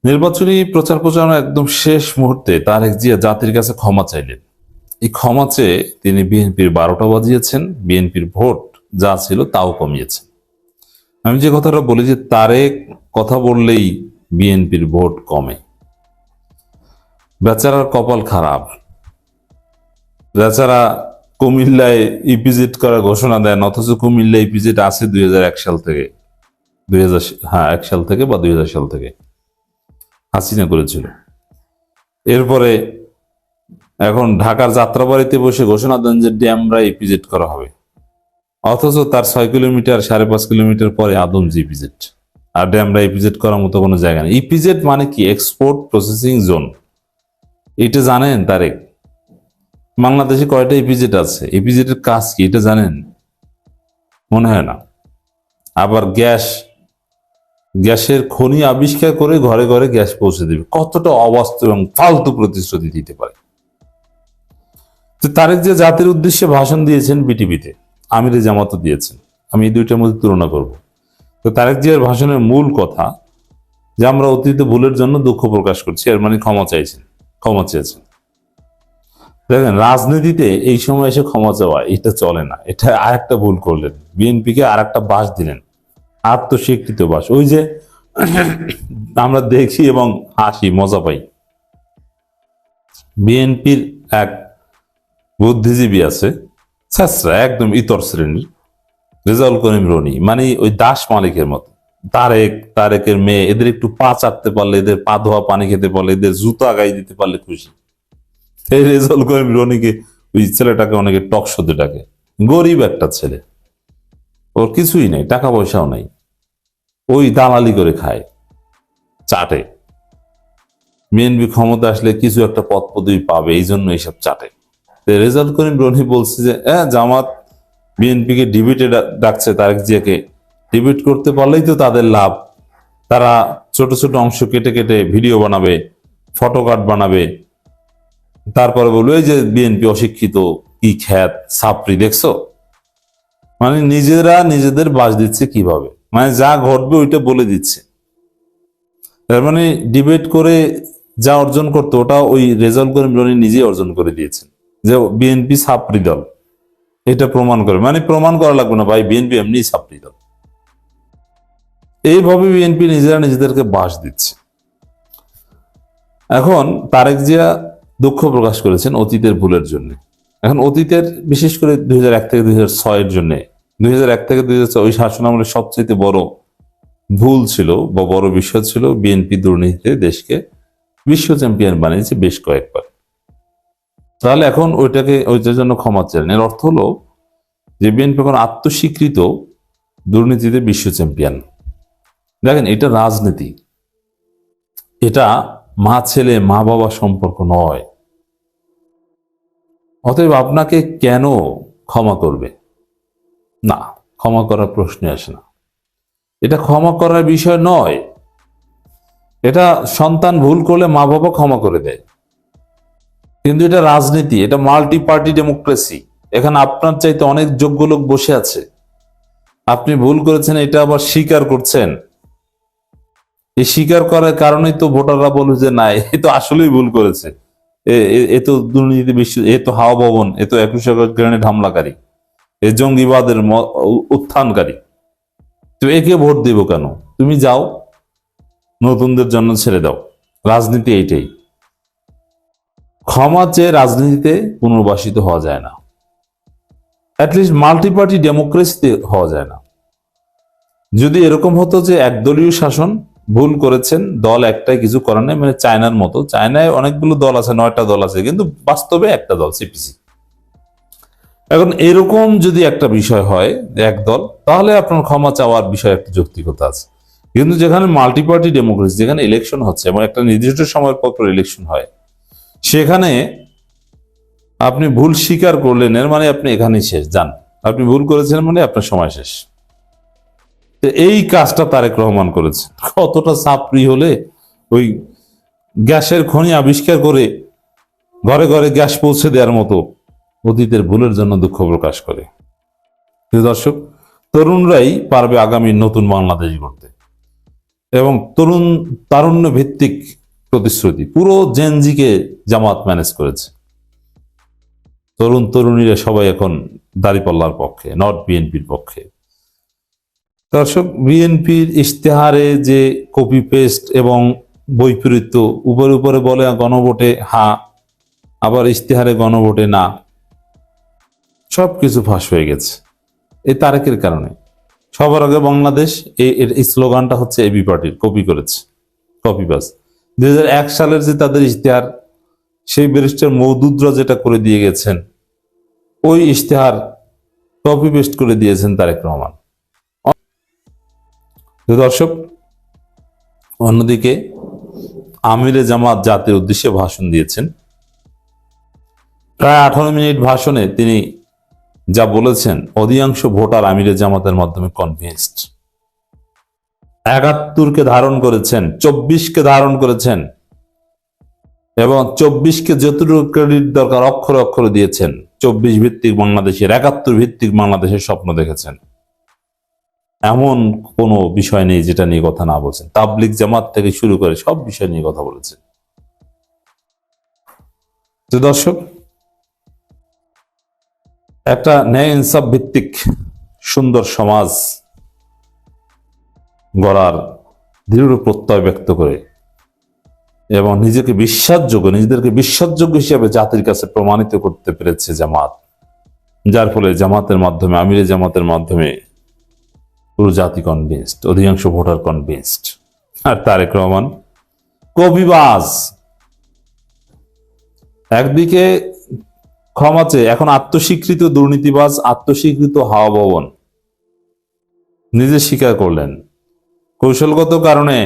নির্বাচনী প্রচার প্রচারণার একদম শেষ মুহূর্তে তারেক জিয়া জাতির কাছে ক্ষমা চাইলেন। এই ক্ষমা চেয়ে তিনি বিএনপির 12টা বাজিয়েছেন, বিএনপির ভোট যা ছিল তাও কমিয়েছেন। আমি যে কথাটা বলি যে তারেক কথা বললেই বিএনপির ভোট কমে, বেচারার কপাল খারাপ। বেচারা কুমিল্লায় ইপিজেড করার ঘোষণা দেন, অথচ কুমিল্লা ইপিজেড আছে 2001 সাল থেকে, 2000 হ্যাঁ 1 সাল থেকে বা 2000 সাল থেকে হাসিনা করেছিল। এরপরে এখন ঢাকার যাত্রাবাড়িতে বসে ঘোষণা দেন যে ড্যামরা ইপিজেড করা হবে, অথচ তার 6 কিলোমিটার 5.5 কিলোমিটার পরে আদমজি ইপিজেড। আর ড্যামরা ইপিজেড করার মতো কোনো জায়গা নেই। ইপিজেড মানে কি? Export processing zone. এটা জানেন তারেক? বাংলাদেশে কয়টা ইপিজেড আছে? ইপিজেড এর কাজ কি এটা জানেন? মনে হয় না। আবার গ্যাসের খনি আবিষ্কার করে ঘরে ঘরে গ্যাস পৌঁছে দেবে। কতটা অবাস্তব এবং ফালতু প্রতিশ্রুতি দিতে পারে। তো তারেক যে জাতির উদ্দেশ্যে ভাষণ দিয়েছেন বিটিভিতে, আমির জামাতও দিয়েছেন, আমি এই দুইটার মধ্যে তুলনা করব। তো তারেক জিয়ার ভাষণের মূল কথা যে আমরা অতীতে ভুলের জন্য দুঃখ প্রকাশ করছি, এর মানে ক্ষমা চেয়েছেন। দেখেন, রাজনীতিতে এই সময় এসে ক্ষমা চাওয়া এটা চলে না। এটা আর একটা ভুল করলেন, বিএনপিকে আর একটা বাস দিলেন, আত্মস্বীকৃত বাস। ওই যে আমরা দেখি এবং হাসি মজা পাই। বিএনপির এক বুদ্ধিজীবী আছে, ছাত্রা একদম ইতর শ্রেণীর, রেজাউল করিম রনি, মানে ওই দাস মালিকের মতো। তারেকের মেয়ে, এদের একটু পা চাটতে পারলে, এদের পা ধোয়া পানি খেতে পারলে, এদের জুতা গাই দিতে পারলে খুশি। এই রেজাউল করিম রনিকে, ওই ছেলেটাকে অনেকে টকশোতে ডাকে। গরিব একটা ছেলে, ওর কিছুই নেই, টাকা পয়সাও নাই, ওই দালালি করে খায়, চাটে। বিএনপি ক্ষমতা আসলে কিছু একটা পদ পদবি পাবে, এই জন্য এইসব চাটে। রেজাউল করিম রনি বলছে যে জামাত বিএনপিকে ডিবেটে ডাকছে, তারেক জিয়াকে ডিবেট করতে পারলেই তো তাদের লাভ। তারা ছোট ছোট অংশ কেটে কেটে ভিডিও বানাবে, ফটো কার্ড বানাবে, তারপরে বলবে এই যে বিএনপি অশিক্ষিত, কি খ্যাত ছাপরি দেখছো। মানে নিজেরা নিজেদের বাস দিচ্ছে কিভাবে, মানে যা ঘটবে ওইটা বলে দিচ্ছে। তার মানে ডিবেট করে যা অর্জন করতো ওটা ওই রেজাউল করিম রনি নিজেই অর্জন করে দিয়েছেন, যে বিএনপি ছাপরি দল। এটা প্রমাণ করে, মানে প্রমাণ করা লাগবে না ভাই, বিএনপি এমনি ছাপরি দল। এইভাবে বিএনপি নিজেরা নিজেদেরকে বাস দিচ্ছে। এখন তারেক জিয়া দুঃখ প্রকাশ করেছেন অতীতের ভুলের জন্য। এখন অতীতের বিশেষ করে 2001 থেকে 2006 এর জন্য, 2001 থেকে 2006 ওই শাসনামলের সবচেয়ে বড় ভুল ছিল বা বড় বিষয় ছিল বিএনপি দুর্নীতিতে দেশকে বিশ্ব চ্যাম্পিয়ন বানিয়েছে বেশ কয়েকবার। তাহলে এখন ওইটার জন্য ক্ষমা চাইলেন। এর অর্থ হলো যে বিএনপি এখন আত্মস্বীকৃত দুর্নীতিতে বিশ্ব চ্যাম্পিয়ন। দেখেন, এটা রাজনীতি, এটা মা ছেলে মা বাবা সম্পর্ক নয়। অতএব আপনাকে কেন ক্ষমা করবে? না, ক্ষমা করার প্রশ্ন আসে না। এটা ক্ষমা করার বিষয় নয়। এটা সন্তান ভুল করলে মা বাবা ক্ষমা করে দেয়, কিন্তু এটা রাজনীতি, এটা মাল্টি পার্টি ডেমোক্রেসি। এখানে আপনার চাইতে অনেক যোগ্য লোক বসে আছে, আপনি ভুল করেছেন এটা আবার স্বীকার করছেন। এই স্বীকার করার কারণেই তো ভোটাররা বলবে যে না, এ তো আসলেই ভুল করেছে, এ তো দুর্নীতি বিশ্ব, এ তো হাওয়া ভবন, এ তো 21 গ্রেনেড হামলাকারী, এ জঙ্গিবাদের উত্থানকারী। তো একে ভোট দিব কেন? তুমি যাও, নতুনদের জন্য ছেড়ে দাও। রাজনীতি এইটাই। ক্ষমা চেয়ে রাজনীতিতে পুনর্বাসিত হওয়া যায় না, অ্যাটলিস্ট মাল্টি পার্টি ডেমোক্রেসিতে হওয়া যায় না। যদি এরকম হতো যে একদলীয় শাসন, ভুল করেছেন, দল একটাই, কিছু করার নেই, মানে চায়নার মতো। চায়নায় অনেকগুলো দল আছে, 9টা দল আছে, কিন্তু বাস্তবে একটা দল, সিপিসি। এখন এরকম যদি একটা বিষয় হয় এক দল, তাহলে আপনার ক্ষমা চাওয়ার বিষয়ে একটা যৌক্তিকতা আছে। কিন্তু যেখানে মাল্টি পার্টি ডেমোক্রেসি, যেখানে ইলেকশন হচ্ছে এবং একটা নির্দিষ্ট সময়ের পর ইলেকশন হয়, সেখানে আপনি ভুল স্বীকার করলেন, এর মানে আপনি এখানেই শেষ, যান, আপনি ভুল করেছেন মানে আপনার সময় শেষ। এই কাজটা তারেক রহমান করেছে। কতটা ছাপরি হলে ওই গ্যাসের খনি আবিষ্কার করে ঘরে ঘরে গ্যাস পৌঁছে দেওয়ার মতো অতীতের ভুলের জন্য দুঃখ প্রকাশ করে। প্রিয় দর্শক, তরুণরাই পারবে আগামী নতুন বাংলাদেশ গড়তে। এবং তারুণ্য ভিত্তিক প্রতিশ্রুতি। পুরো জেনজিকে জামাত ম্যানেজ করেছে। তরুণ তরুণীরা সবাই এখন দাঁড়িপাল্লার পক্ষে, নট বিএনপির পক্ষে। দর্শক, বিএনপির ইশতেহারে যে কপি পেস্ট এবং বৈপরীত্য, উপরে উপরে বলে গণভোটে হ্যাঁ, আবার ইশতেহারে গণভোটে না, সবকিছু ফাঁস হয়ে গেছে এই তারেকের কারণে। সবার আগে বাংলাদেশ, এর স্লোগানটা হচ্ছে এবি পার্টির, কপি করেছে, কপিবাজ। 2001 সালের যে তাদের ইশতেহার, সেই ব্যারিস্টার মওদুদরা যেটা করে দিয়ে গেছেন, ওই ইশতেহার কপি পেস্ট করে দিয়েছেন তারেক রহমান। দর্শক, অন্যদিকে আমিরে জামাত জাতির উদ্দেশ্যে ভাষণ দিয়েছেন। প্রায় 18 মিনিট ভাষণে তিনি যা বলেছেন, অধিকাংশ ভোটার আমিরে জামাতের মাধ্যমে কনভিন্সড। 71কে ধারণ করেছেন, 24কে ধারণ করেছেন, এবং 24কে যতটুকু ক্রেডিট দরকার অক্ষরে অক্ষরে দিয়েছেন। 24 ভিত্তিক বাংলাদেশের, 71 ভিত্তিক বাংলাদেশের স্বপ্ন দেখেছেন। এমন কোনো বিষয় নেই যেটা নিয়ে কথা না বলছেন। তাবলিগ জামাত থেকে শুরু করে সব বিষয় নিয়ে কথা বলেছেন। তো দর্শক, একটা ন্যায় ইনসাফ ভিত্তিক সুন্দর সমাজ গড়ার দৃঢ় প্রত্যয় ব্যক্ত করে এবং নিজেদেরকে বিশ্বাসযোগ্য হিসেবে জাতির কাছে প্রমাণিত করতে পেরেছে জামাত, যার ফলে জামাতের মাধ্যমে, আমিরে জামাতের মাধ্যমে পুরো জাতি কনভিন্সড, অধিকাংশ ভোটার কনভিন্সড। আর তারেক রহমান কবিবাজ। একদিকে ক্ষমা চেয়ে এখন আত্মস্বীকৃত দুর্নীতিবাজ, আত্মস্বীকৃত হাওয়া ভবন নিজে স্বীকার করলেন। কৌশলগত কারণে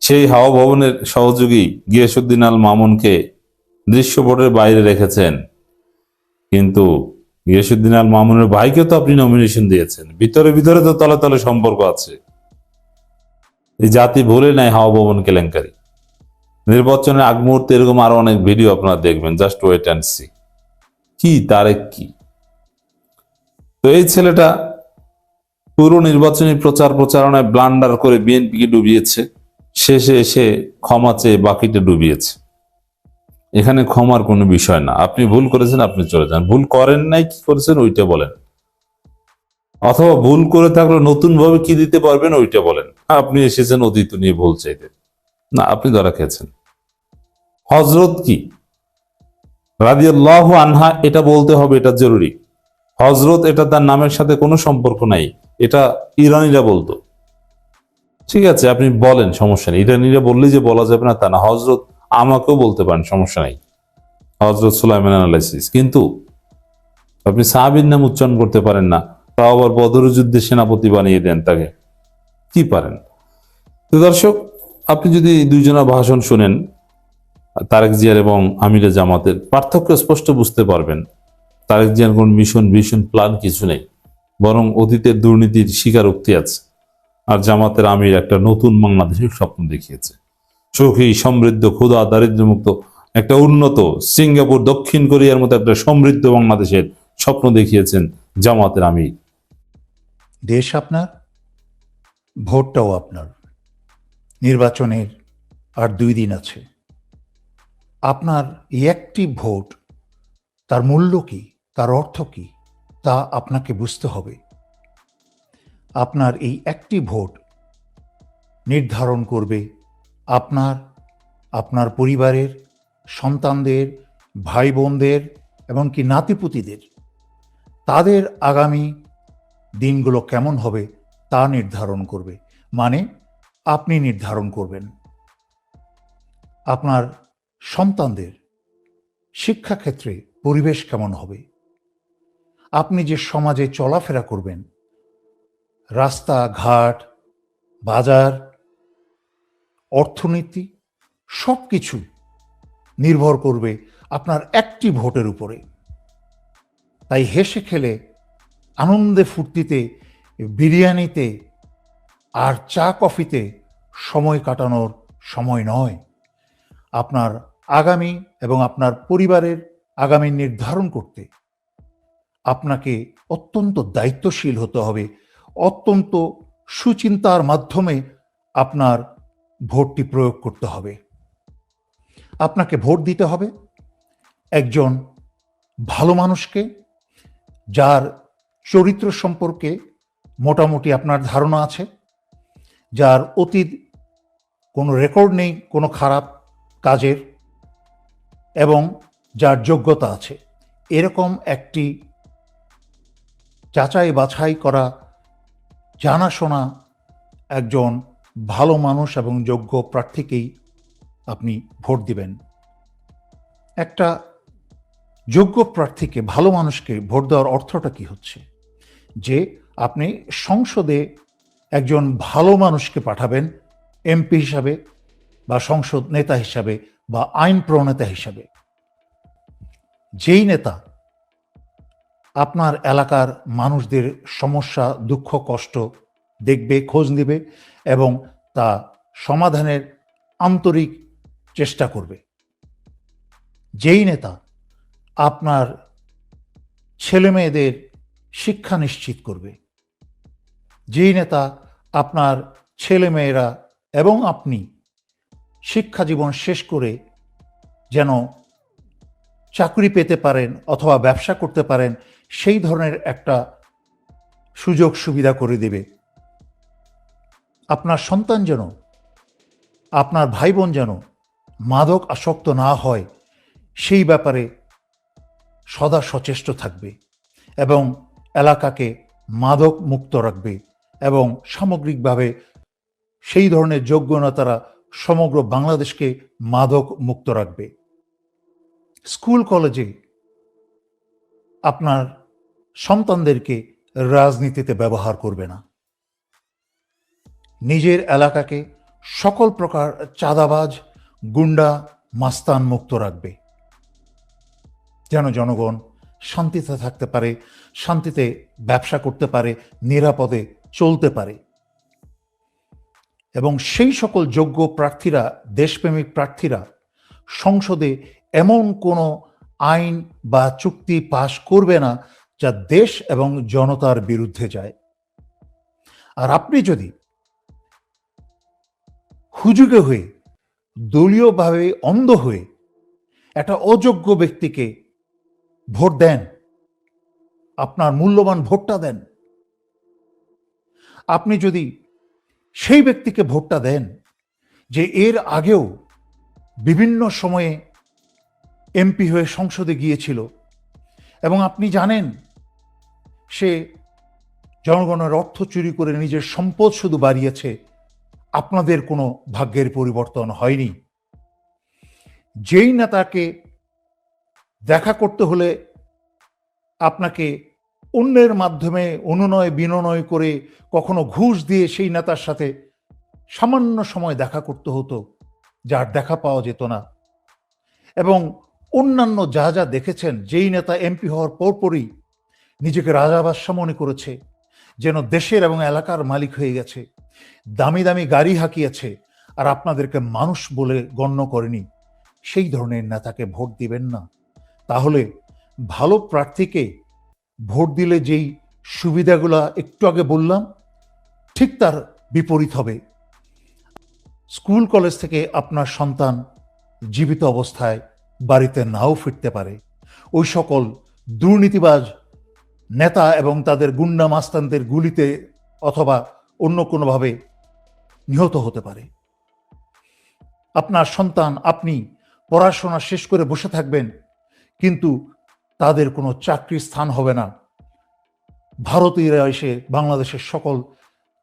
সেই হাওয়া ভবনের সহযোগী গিয়াসউদ্দিন আল মামুনকে দৃশ্যপটের বাইরে রেখেছেন, কিন্তু গিয়াসউদ্দিন আল মামুনের ভাইকে তো আপনি নমিনেশন দিয়েছেন। ভিতরে ভিতরে তো তলে তলে সম্পর্ক আছে। এই জাতি ভুলে নাই হাওয়া ভবন কেলেঙ্কারি। নির্বাচনের আগ মুহূর্তে এরকম আরো অনেক ভিডিও আপনারা দেখবেন, জাস্ট ওয়েট অ্যান্ড সি। কি তারেক কি! তো এই ছেলেটা পুরো নির্বাচনী প্রচারণায় ব্লান্ডার করে বিএনপিকে ডুবিয়েছে, শেষে এসে ক্ষমা চেয়ে বাকিটা ডুবিয়েছে। এখানে ক্ষমার কোনো বিষয় না। আপনি ভুল করেছেন, আপনি চলে যান। ভুল করেন নাই, কি করেছেন ওইটা বলেন, অথবা ভুল করে থাকলে নতুন ভাবে কি দিতে পারবেন ওইটা বলেন। আপনি এসেছেন অতীত নিয়ে ভুল চাইতে, না, আপনি ধরা খেয়েছেন। হজরত কি রাদিয়াল্লাহু আনহা, এটা বলতে হবে, এটা জরুরি। হজরত এটা তার নামের সাথে কোনো সম্পর্ক নাই, এটা ইরানিরা বলতো। ঠিক আছে, আপনি বলেন, সমস্যা নেই। ইরানিরা বললেই যে বলা যাবে না তা না। হজরত আমাকেও বলতে পারেন, সমস্যা নাই, হজরত সুলাইমান আলাইহিস। কিন্তু আপনি সাহাবীর নাম উচ্চারণ করতে পারেন না, তাও আবার বদর যুদ্ধে সেনাপতি বানিয়ে দেন তাকে, কি পারেন? তো দর্শক, আপনি যদি দুইজনের ভাষণ শুনেন, তারেক জিয়ার এবং আমিরে জামাতের, পার্থক্য স্পষ্ট বুঝতে পারবেন। তারেক জিয়ার কোন মিশন প্ল্যান কিছু নেই, বরং অতীতের দুর্নীতির স্বীকারোক্তি আছে। আর জামাতের আমির একটা নতুন বাংলাদেশের স্বপ্ন দেখিয়েছে, সুখী, সমৃদ্ধ, ক্ষুধা দারিদ্র্যমুক্ত, একটা উন্নত সিঙ্গাপুর, দক্ষিণ কোরিয়ার মতো একটা সমৃদ্ধ বাংলাদেশের স্বপ্ন দেখিয়েছেন জামাতের আমির। দেশ আপনার, ভোটটাও আপনার। নির্বাচনের আর 2 দিন আছে। আপনার এই একটি ভোট, তার মূল্য কি, তার অর্থ কি, তা আপনাকে বুঝতে হবে। আপনার এই একটি ভোট নির্ধারণ করবে আপনার পরিবারের সন্তানদের, ভাই বোনদের, এমনকি নাতিপুতিদের, তাদের আগামী দিনগুলো কেমন হবে তা নির্ধারণ করবে। মানে আপনি নির্ধারণ করবেন আপনার সন্তানদের শিক্ষাক্ষেত্রে পরিবেশ কেমন হবে। আপনি যে সমাজে চলাফেরা করবেন, রাস্তাঘাট, বাজার, অর্থনীতি, সব কিছু নির্ভর করবে আপনার একটি ভোটের উপরে। তাই হেসে খেলে, আনন্দে ফুর্তিতে, বিরিয়ানিতে আর চা কফিতে সময় কাটানোর সময় নয়। আপনার আগামী এবং আপনার পরিবারের আগামী নির্ধারণ করতে আপনাকে অত্যন্ত দায়িত্বশীল হতে হবে। অত্যন্ত সুচিন্তার মাধ্যমে আপনার ভোটটি প্রয়োগ করতে হবে। আপনাকে ভোট দিতে হবে একজন ভালো মানুষকে, যার চরিত্র সম্পর্কে মোটামুটি আপনার ধারণা আছে, যার অতীত কোনো রেকর্ড নেই কোনো খারাপ কাজের, এবং যার যোগ্যতা আছে। এরকম একটি যাচাই বাছাই করা, জানাশোনা একজন ভালো মানুষ এবং যোগ্য প্রার্থীকেই আপনি ভোট দিবেন। একটা যোগ্য প্রার্থীকে, ভালো মানুষকে ভোট দেওয়ার অর্থটা কি হচ্ছে? যে আপনি সংসদে একজন ভালো মানুষকে পাঠাবেন এমপি হিসাবে বা সংসদ নেতা হিসাবে বা আইন প্রণেতা হিসাবে, যেই নেতা আপনার এলাকার মানুষদের সমস্যা, দুঃখ, কষ্ট দেখবে, খোঁজ নেবে এবং তা সমাধানের আন্তরিক চেষ্টা করবে। যেই নেতা আপনার ছেলেমেয়েদের শিক্ষা নিশ্চিত করবে, যেই নেতা আপনার ছেলেমেয়েরা এবং আপনি শিক্ষা জীবন শেষ করে যেন চাকরি পেতে পারেন অথবা ব্যবসা করতে পারেন, সেই ধরনের একটা সুযোগ সুবিধা করে দেবে। আপনার সন্তান যেন, আপনার ভাই বোন যেন মাদক আসক্ত না হয়, সেই ব্যাপারে সদা সচেষ্ট থাকবে এবং এলাকাকে মাদক মুক্ত রাখবে এবং সামগ্রিকভাবে সেই ধরনের যোগ্য নেতারা সমগ্র বাংলাদেশকে মাদক মুক্ত রাখবে। স্কুল কলেজে আপনার সন্তানদেরকে রাজনীতিতে ব্যবহার করবে না। নিজের এলাকাকে সকল প্রকার চাঁদাবাজ, গুন্ডা, মাস্তান মুক্ত রাখবে, যেন জনগণ শান্তিতে থাকতে পারে, শান্তিতে ব্যবসা করতে পারে, নিরাপদে চলতে পারে। এবং সেই সকল যোগ্য প্রার্থীরা, দেশপ্রেমিক প্রার্থীরা সংসদে এমন কোনো আইন বা চুক্তি পাশ করবে না যা দেশ এবং জনতার বিরুদ্ধে যায়। আর আপনি যদি হুজুগে হয়ে, দলীয়ভাবে অন্ধ হয়ে একটা অযোগ্য ব্যক্তিকে ভোট দেন, আপনার মূল্যবান ভোটটা দেন, আপনি যদি সেই ব্যক্তিকে ভোটটা দেন যে এর আগেও বিভিন্ন সময়ে এমপি হয়ে সংসদে গিয়েছিল এবং আপনি জানেন সে জনগণের অর্থ চুরি করে নিজের সম্পদ শুধু বাড়িয়েছে, আপনাদের কোনো ভাগ্যের পরিবর্তন হয়নি। যেই নেতাকে দেখা করতে হলে আপনাকে অন্যের মাধ্যমে অনুনয় বিনয় করে, কখনো ঘুষ দিয়ে সেই নেতার সাথে সামান্য সময় দেখা করতে হতো, যার দেখা পাওয়া যেত না। এবং অন্যান্য যা যা দেখেছেন, যেই নেতা এমপি হওয়ার পরপরই নিজেকে রাজাবাদশাহ মনে করেছে, যেন দেশের এবং এলাকার মালিক হয়ে গেছে, দামি দামি গাড়ি হাঁকিয়েছে, আর আপনাদেরকে মানুষ বলে গণ্য করেনি, সেই ধরনের নেতাকে ভোট দিবেন না। তাহলে ভালো প্রার্থীকে ভোট দিলে যেই সুবিধাগুলো একটু আগে বললাম, ঠিক তার বিপরীত হবে। স্কুল কলেজ থেকে আপনার সন্তান জীবিত অবস্থায় বাড়িতে নাও ফিরতে পারে। ওই সকল দুর্নীতিবাজ নেতা এবং তাদের গুন্ডা মাস্তানদের গুলিতে অথবা অন্য কোনোভাবে নিহত হতে পারে। আপনার সন্তান, আপনি পড়াশোনা শেষ করে বসে থাকবেন, কিন্তু তাদের কোনো চাকরির স্থান হবে না। ভারতীয়রা এসে বাংলাদেশের সকল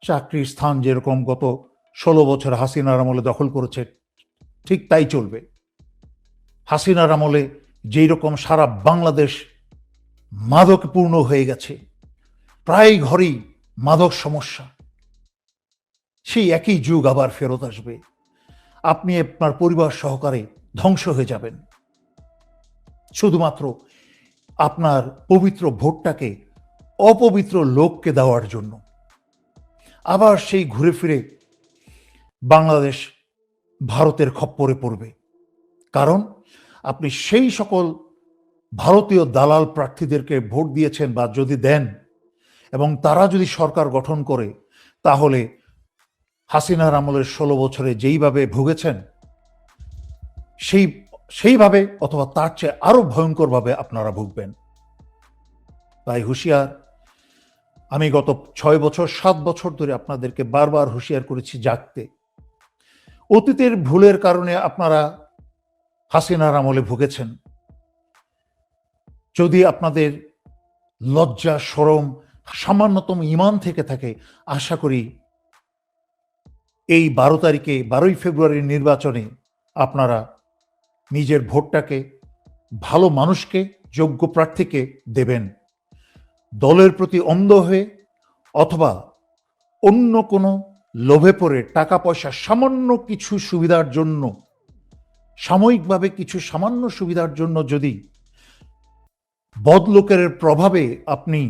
চাকরির স্থান যেরকম গত 16 বছর হাসিনার আমলে দখল করেছে, ঠিক তাই চলবে। হাসিনার আমলে যেই রকম সারা বাংলাদেশ মাদকপূর্ণ হয়ে গেছে, প্রায় ঘরেই মাদক সমস্যা, সেই একই যুগ আবার ফেরত আসবে। আপনি আপনার পরিবার সহকারে ধ্বংস হয়ে যাবেন, শুধুমাত্র আপনার পবিত্র ভোটটাকে অপবিত্র লোককে দেওয়ার জন্য। আবার সেই ঘুরে ফিরে বাংলাদেশ ভারতের খপ্পরে পড়বে, কারণ আপনি সেই সকল ভারতীয় দালাল প্রার্থীদেরকে ভোট দিয়েছেন বা যদি দেন এবং তারা যদি সরকার গঠন করে, তাহলে হাসিনার আমলের 16 বছরে যেইভাবে ভুগেছেন সেইভাবে অথবা তার চেয়ে আরো ভয়ঙ্করভাবে আপনারা ভুগবেন। তাই হুঁশিয়ার। আমি গত 6 বছর 7 বছর ধরে আপনাদেরকে বারবার হুঁশিয়ার করেছি জাগতে। অতীতের ভুলের কারণে আপনারা হাসিনার আমলে ভুগেছেন। যদি আপনাদের লজ্জা শরম সামান্যতম ঈমান থেকে থাকে, আশা করি এই 12 তারিখে 12ই ফেব্রুয়ারির নির্বাচনে আপনারা নিজের ভোটটাকে ভালো মানুষকে, যোগ্য প্রার্থীকে দেবেন। দলের প্রতি অন্ধ হয়ে অথবা অন্য কোনো লোভে পড়ে টাকা পয়সা সামান্য কিছু সুবিধার জন্য, সাময়িকভাবে কিছু সামান্য সুবিধার জন্য যদি বদলোকের প্রভাবে আপনি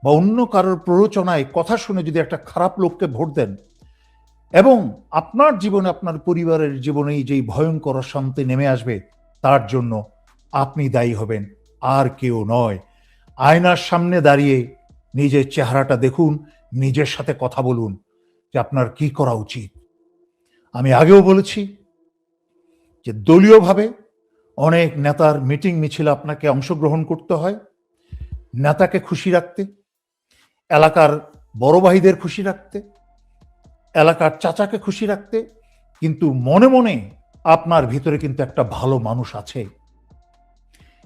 বা অন্য কারোর প্ররোচনায় কথা শুনে যদি একটা খারাপ লোককে ভোট দেন এবং আপনার জীবনে, আপনার পরিবারের জীবনেই যেই ভয়ঙ্কর অশান্তি নেমে আসবে, তার জন্য আপনি দায়ী হবেন, আর কেউ নয়। আয়নার সামনে দাঁড়িয়ে নিজের চেহারাটা দেখুন, নিজের সাথে কথা বলুন যে আপনার কি করা উচিত। আমি আগেও বলেছি যে দলীয়ভাবে অনেক নেতার মিটিং মিছিলে আপনাকে অংশগ্রহণ করতে হয় নেতাকে খুশি রাখতে, এলাকার বড় ভাইদের খুশি রাখতে, এলাকার চাচাকে খুশি রাখতে, কিন্তু মনে মনে আপনার ভিতরে কিন্তু একটা ভালো মানুষ আছে।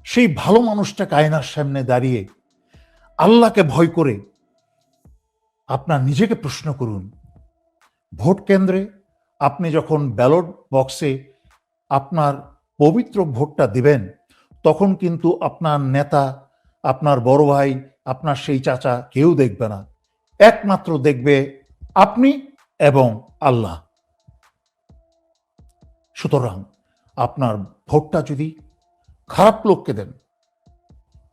সেই ভালো মানুষটাকে আয়নার সামনে দাঁড়িয়ে আল্লাহকে ভয় করে আপনার নিজেকে প্রশ্ন করুন। ভোট কেন্দ্রে আপনি যখন ব্যালট বক্সে আপনার পবিত্র ভোটটা দিবেন, তখন কিন্তু আপনার নেতা, আপনার বড় ভাই, আপনার সেই চাচা কেউ দেখবে না। একমাত্র দেখবে আপনি এবং আল্লাহ। সুতরাং আপনার ভোটটা যদি খারাপ লোককে দেন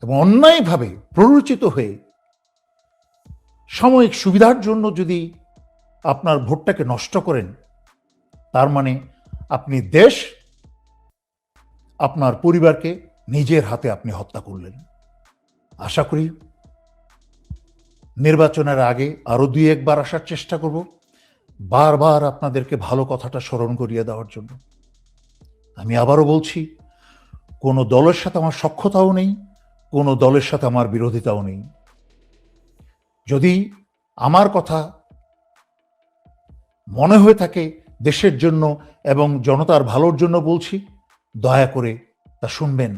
এবং অন্যায়ভাবে প্ররোচিত হয়ে সাময়িক সুবিধার জন্য যদি আপনার ভোটটাকে নষ্ট করেন, তার মানে আপনি দেশ, আপনার পরিবারকে নিজের হাতে আপনি হত্যা করলেন। আশা করি নির্বাচনের আগে আরো 2-1 বার আসার চেষ্টা করব, বারবার আপনাদেরকে ভালো কথাটা স্মরণ করিয়ে দেওয়ার জন্য। আমি আবারও বলছি, কোনো দলের সাথে আমার সখ্যতাও নেই, কোনো দলের সাথে আমার বিরোধিতাও নেই। যদি আমার কথা মনে হয়ে থাকে দেশের জন্য এবং জনতার ভালোর জন্য বলছি, দয়া করে তা শুনবেন।